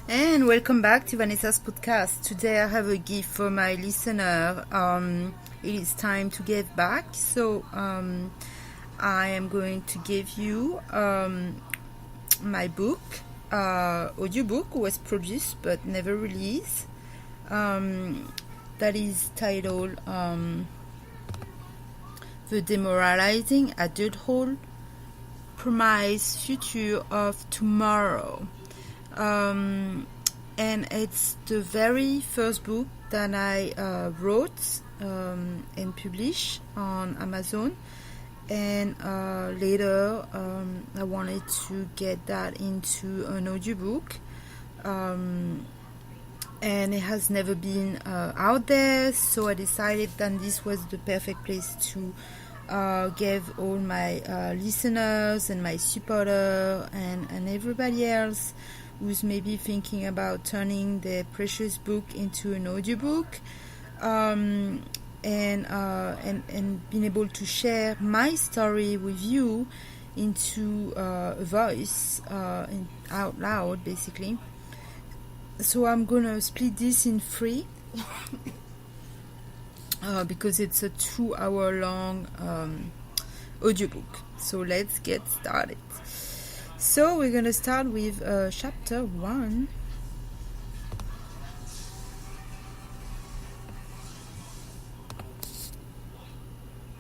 And welcome back to Vanessa's podcast. Today I have a gift for my listener. It is time to give back. So I am going to give you my book. Audiobook was produced but never released. That is titled The Demoralizing Adulthood, Promise Future of Tomorrow. And it's the very first book that I wrote and published on Amazon, and later I wanted to get that into an audiobook, and it has never been out there, so I decided that this was the perfect place to give all my listeners and my supporter and everybody else who's maybe thinking about turning their precious book into an audiobook, and being able to share my story with you into a voice out loud, basically. So I'm gonna split this in three because it's a 2-hour long audiobook. So let's get started. So we're going to start with chapter 1.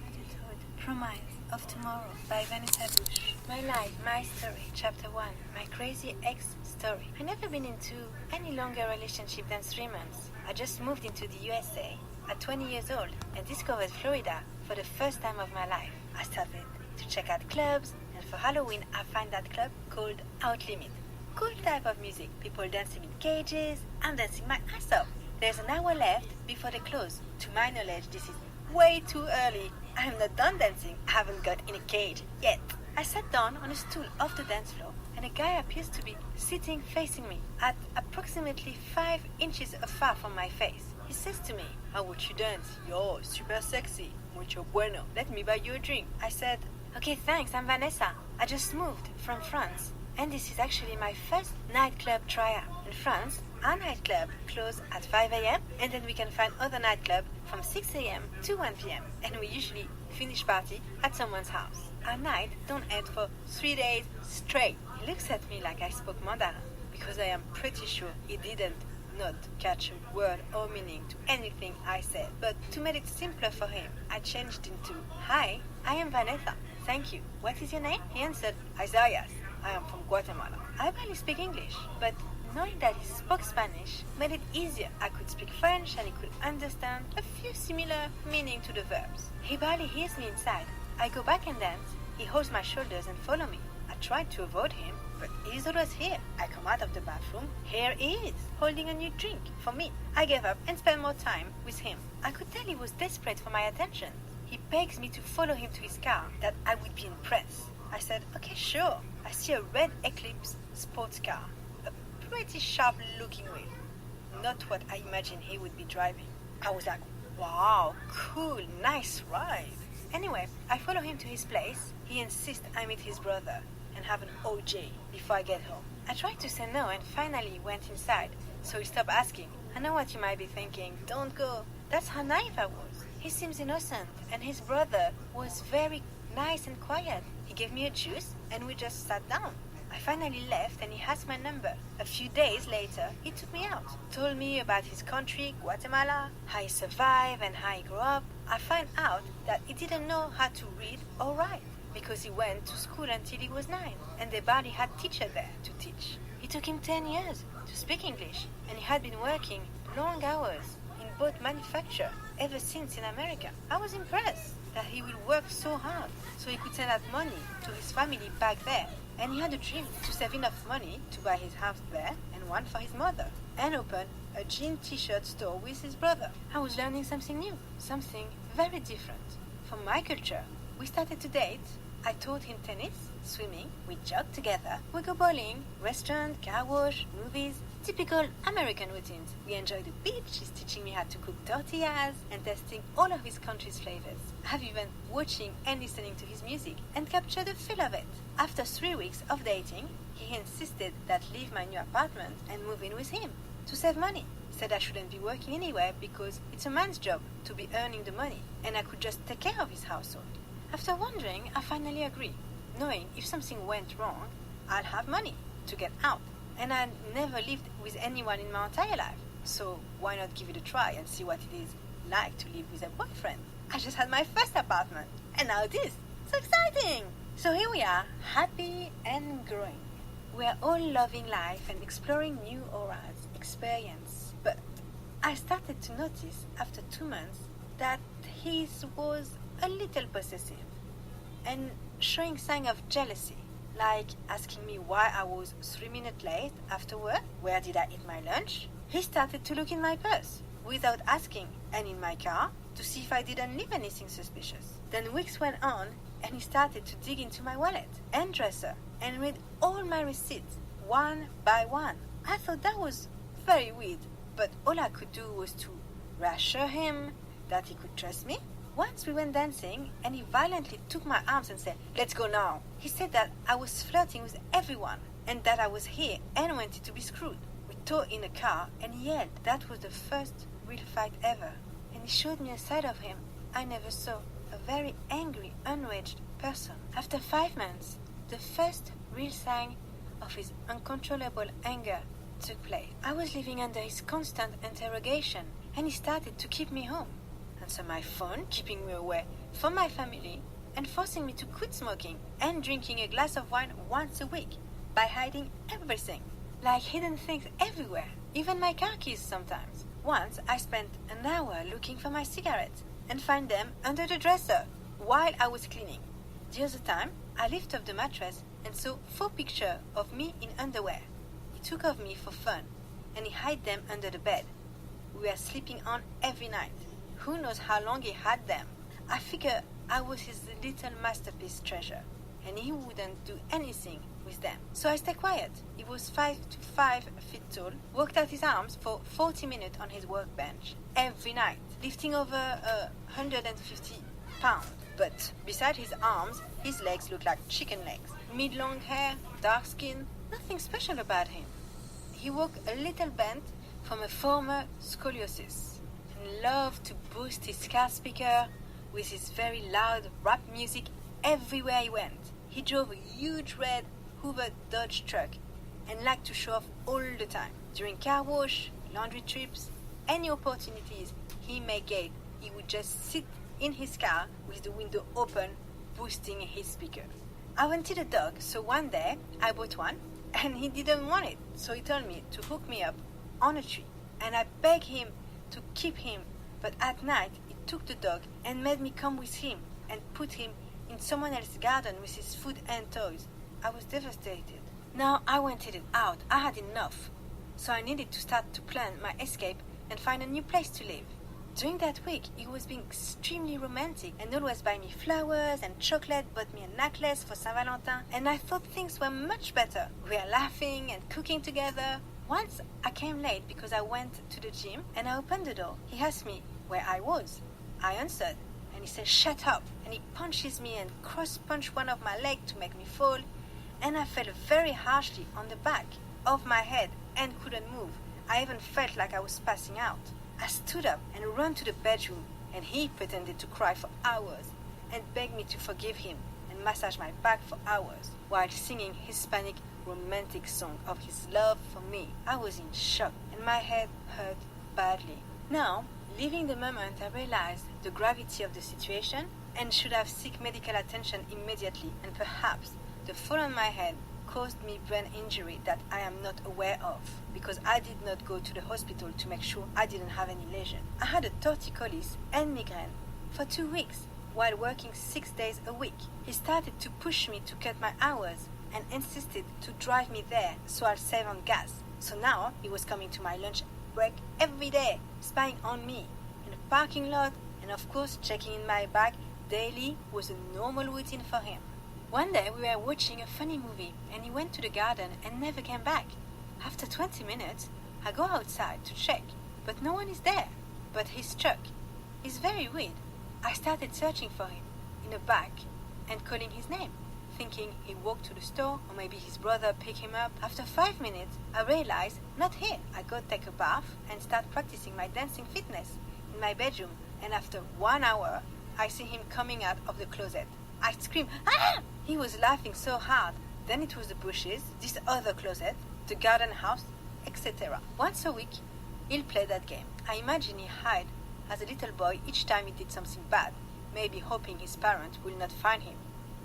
Adulthood, Promise of Tomorrow by Vanessa Bush. My life, my story, chapter 1. My crazy ex story. I've never been into any longer relationship than 3 months. I just moved into the USA at 20 years old and discovered Florida for the first time of my life. I started to check out clubs, and for Halloween I found that club called Out Limit. Cool type of music, people dancing in cages. I'm dancing my ass off. There's an hour left before they close. To my knowledge, this is way too early. I'm not done dancing. I haven't got in a cage yet. I sat down on a stool off the dance floor, and a guy appears to be sitting facing me at approximately 5 inches afar from my face. He says to me, "How would you dance? You're super sexy. Mucho bueno. Let me buy you a drink." I said, "Okay, thanks, I'm Vanessa. I just moved from France, and this is actually my first nightclub tryout. In France, our nightclub closes at 5 a.m. and then we can find other nightclub from 6 a.m. to 1 p.m. and we usually finish party at someone's house. Our night don't end for 3 days straight." He looks at me like I spoke Mandarin, because I am pretty sure he didn't not catch a word or meaning to anything I said. But to make it simpler for him, I changed into, "Hi, I am Vanessa. Thank you. What is your name?" He answered, "Isaiah. I am from Guatemala." I barely speak English, but knowing that he spoke Spanish made it easier. I could speak French and he could understand a few similar meaning to the verbs. He barely hears me inside. I go back and dance. He holds my shoulders and follow me. I tried to avoid him, but he's always here. I come out of the bathroom. Here he is, holding a new drink for me. I gave up and spent more time with him. I could tell he was desperate for my attention. He begs me to follow him to his car, that I would be impressed. I said, "Okay, sure." I see a red Eclipse sports car, a pretty sharp-looking wheel. Not what I imagined he would be driving. I was like, "Wow, cool, nice ride." Anyway, I follow him to his place. He insists I meet his brother and have an OJ before I get home. I tried to say no and finally went inside, so he stopped asking. I know what you might be thinking. Don't go. That's how naive I was. He seems innocent, and his brother was very nice and quiet. He gave me a juice, and we just sat down. I finally left, and he has my number. A few days later, he took me out, told me about his country, Guatemala, how he survived and how he grew up. I found out that he didn't know how to read or write, because he went to school until he was 9, and they barely had teacher there to teach. It took him 10 years to speak English, and he had been working long hours in boat manufacture ever since in America. I was impressed that he would work so hard so he could send out money to his family back there, and he had a dream to save enough money to buy his house there and one for his mother, and open a jean t-shirt store with his brother. I was learning something new, something very different from my culture. We started to date. I taught him tennis, swimming, we jogged together, we go bowling, restaurant, car wash, movies, typical American routines. We enjoy the beach, he's teaching me how to cook tortillas and testing all of his country's flavors. I've even watching and listening to his music and captured the feel of it. After 3 weeks of dating, he insisted that I leave my new apartment and move in with him to save money. He said I shouldn't be working anywhere because it's a man's job to be earning the money and I could just take care of his household. After wondering, I finally agreed, knowing if something went wrong, I'll have money to get out. And I never lived with anyone in my entire life, so why not give it a try and see what it is like to live with a boyfriend? I just had my first apartment, and now this. So exciting! So here we are, happy and growing. We are all loving life and exploring new auras, experience. But I started to notice after 2 months that his was a little possessive and showing signs of jealousy, like asking me why I was 3 minutes late after work, where did I eat my lunch. He started to look in my purse without asking and in my car to see if I didn't leave anything suspicious. Then weeks went on and he started to dig into my wallet and dresser and read all my receipts one by one. I thought that was very weird, but all I could do was to reassure him that he could trust me. Once we went dancing and he violently took my arms and said, "Let's go now." He said that I was flirting with everyone and that I was here and wanted to be screwed. We tore in a car and he yelled. That was the first real fight ever. And he showed me a side of him I never saw, a very angry, enraged person. After 5 months, the first real sign of his uncontrollable anger took place. I was living under his constant interrogation and he started to keep me home, answer my phone, keeping me away from my family, and forcing me to quit smoking and drinking a glass of wine once a week by hiding everything, like hidden things everywhere, even my car keys sometimes. Once I spent an hour looking for my cigarettes and find them under the dresser while I was cleaning. The other time, I lifted up the mattress and saw 4 pictures of me in underwear. He took of me for fun and he hid them under the bed. We were sleeping on every night. Who knows how long he had them? I figure I was his little masterpiece treasure, and he wouldn't do anything with them. So I stayed quiet. He was 5 to 5 feet tall, worked out his arms for 40 minutes on his workbench every night, lifting over 150 pounds. But beside his arms, his legs looked like chicken legs. Mid-long hair, dark skin, nothing special about him. He walked a little bent from a former scoliosis and loved to boost his car speaker with his very loud rap music everywhere he went. He drove a huge red Hoover Dodge truck and liked to show off all the time. During car wash, laundry trips, any opportunities he may get, he would just sit in his car with the window open, boosting his speaker. I wanted a dog, so one day I bought one and he didn't want it, so he told me to hook me up on a tree, and I begged him to keep him, but at night he took the dog and made me come with him and put him in someone else's garden with his food and toys. I was devastated. Now I wanted it out. I had enough. So I needed to start to plan my escape and find a new place to live. During that week, he was being extremely romantic and always buy me flowers and chocolate, bought me a necklace for Saint Valentin, and I thought things were much better. We were laughing and cooking together. Once I came late because I went to the gym and I opened the door. He asked me where I was. I answered and he said, "Shut up," and he punches me and cross-punched one of my legs to make me fall, and I fell very harshly on the back of my head and couldn't move. I even felt like I was passing out. I stood up and ran to the bedroom, and he pretended to cry for hours and begged me to forgive him and massage my back for hours while singing Hispanic romantic song of his love for me. I was in shock and my head hurt badly. Now, living the moment, I realized the gravity of the situation and should have sought medical attention immediately, and perhaps the fall on my head caused me brain injury that I am not aware of, because I did not go to the hospital to make sure I didn't have any lesion. I had a torticollis and migraine for 2 weeks while working 6 days a week. He started to push me to cut my hours and insisted to drive me there so I'll save on gas. So now he was coming to my lunch break every day, spying on me in the parking lot, and of course checking in my bag daily was a normal routine for him. One day we were watching a funny movie and he went to the garden and never came back. After 20 minutes, I go outside to check, but no one is there. But he's stuck. He's very weird. I started searching for him in the back and calling his name, thinking he walked to the store or maybe his brother picked him up. After 5 minutes, I realized, not here. I go take a bath and start practicing my dancing fitness in my bedroom, and after 1 hour, I see him coming out of the closet. I scream, "Ah!" He was laughing so hard. Then it was the bushes, this other closet, the garden house, etc. Once a week, he'll play that game. I imagine he hid as a little boy each time he did something bad, maybe hoping his parents will not find him.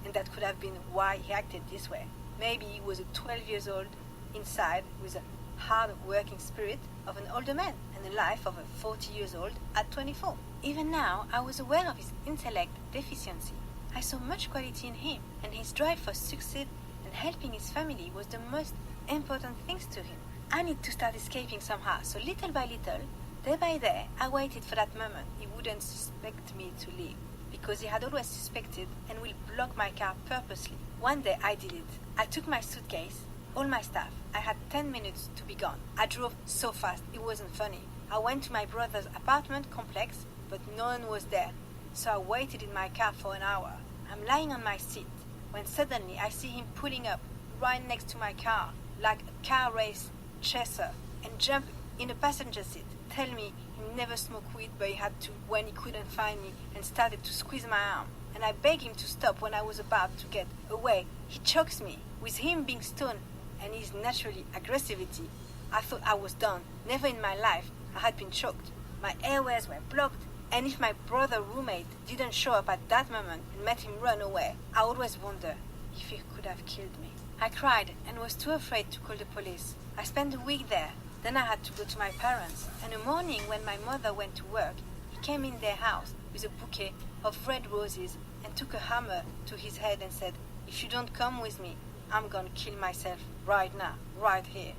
And that could have been why he acted this way. Maybe he was a 12 years old inside with a hard-working spirit of an older man and a life of a 40 years old at 24. Even now, I was aware of his intellect deficiency. I saw much quality in him, and his drive for success and helping his family was the most important things to him. I need to start escaping somehow, so little by little, day by day, I waited for that moment he wouldn't suspect me to leave, because he had always suspected and will block my car purposely. One day I did it. I took my suitcase, all my stuff. I had 10 minutes to be gone. I drove so fast, it wasn't funny. I went to my brother's apartment complex, but no one was there. So I waited in my car for an hour. I'm lying on my seat when suddenly I see him pulling up right next to my car like a car race chaser and jump in the passenger seat. Tell me he never smoked weed, but he had to when he couldn't find me and started to squeeze my arm. And I begged him to stop when I was about to get away. He chokes me. With him being stoned and his naturally aggressivity, I thought I was done. Never in my life I had been choked. My airways were blocked. And if my brother roommate didn't show up at that moment and made him run away, I always wonder if he could have killed me. I cried and was too afraid to call the police. I spent a week there. Then I had to go to my parents. And a morning when my mother went to work, he came in their house with a bouquet of red roses and took a hammer to his head and said, "If you don't come with me, I'm gonna kill myself right now, right here."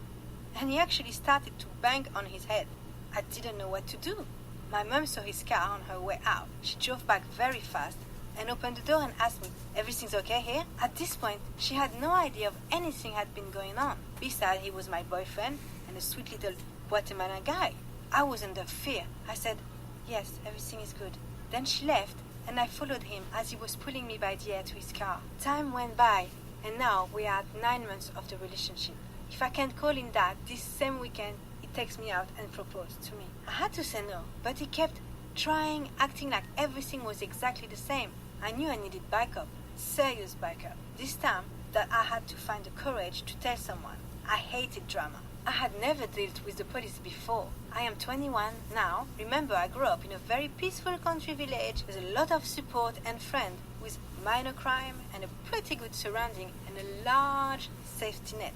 And he actually started to bang on his head. I didn't know what to do. My mum saw his car on her way out. She drove back very fast and opened the door and asked me, "Everything's okay here?" At this point, she had no idea of anything had been going on. Besides, he was my boyfriend and a sweet little Guatemalan guy. I was under fear. I said, "Yes, everything is good." Then she left and I followed him as he was pulling me by the hair to his car. Time went by and now we are at 9 months of the relationship. If I can call him that, this same weekend, he takes me out and proposed to me. I had to say no, but he kept trying, acting like everything was exactly the same. I knew I needed backup, serious backup. This time that I had to find the courage to tell someone. I hated drama. I had never dealt with the police before. I am 21 now. Remember, I grew up in a very peaceful country village with a lot of support and friends, with minor crime and a pretty good surrounding and a large safety net.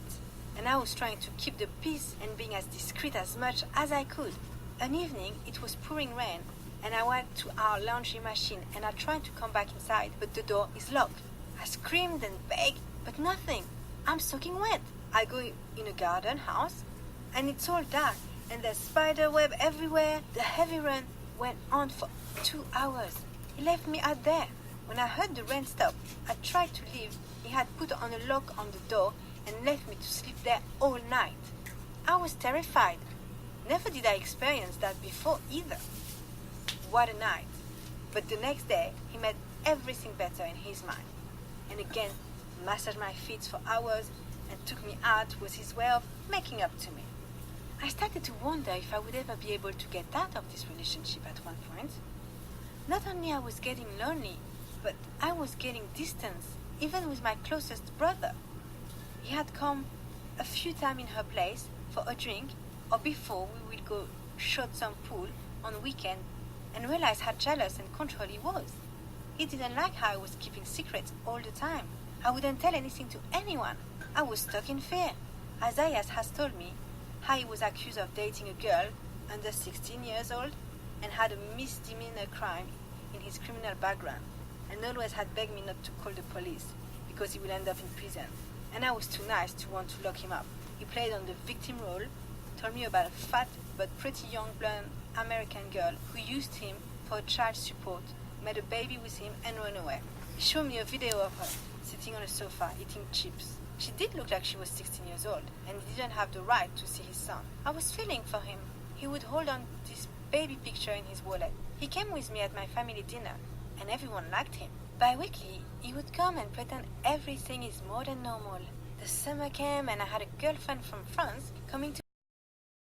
And I was trying to keep the peace and being as discreet as much as I could. An evening, it was pouring rain, and I went to our laundry machine and I tried to come back inside, but the door is locked. I screamed and begged, but nothing. I'm soaking wet. I go in a garden house, and it's all dark, and there's spider web everywhere. The heavy rain went on for 2 hours. He left me out there. When I heard the rain stop, I tried to leave. He had put on a lock on the door and left me to sleep there all night. I was terrified. Never did I experience that before either. What a night. But the next day, he made everything better in his mind. And again, massaged my feet for hours and took me out was his way of making up to me. I started to wonder if I would ever be able to get out of this relationship at one point. Not only I was getting lonely, but I was getting distance, even with my closest brother. He had come a few times in her place for a drink, or before we would go shot some pool on weekend, and realized how jealous and control he was. He didn't like how I was keeping secrets all the time. I wouldn't tell anything to anyone. I was stuck in fear. Isaiah has told me how he was accused of dating a girl under 16 years old and had a misdemeanor crime in his criminal background, and always had begged me not to call the police because he will end up in prison. And I was too nice to want to lock him up. He played on the victim role, told me about a fat but pretty young blonde American girl who used him for child support, made a baby with him and ran away. He showed me a video of her. sitting on a sofa eating chips. She did look like she was 16 years old, and he didn't have the right to see his son. I was feeling for him. He would hold on to this baby picture in his wallet. He came with me at my family dinner, and everyone liked him. Bi-weekly, he would come and pretend everything is more than normal. The summer came, and I had a girlfriend from France coming to